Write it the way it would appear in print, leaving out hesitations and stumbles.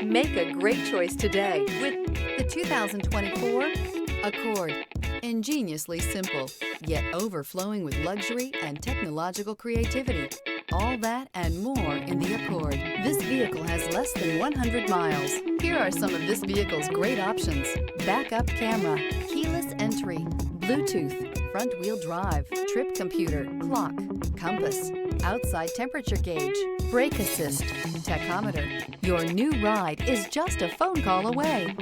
Make a great choice today with the 2024 Accord. Ingeniously simple, yet overflowing with luxury and technological creativity. All that and more in the Accord. This vehicle has less than 100 miles. Here are some of this vehicle's great options: backup camera, keyless entry, Bluetooth, front wheel drive, trip computer, clock, compass, outside temperature gauge, brake assist, tachometer. Your new ride is just a phone call away.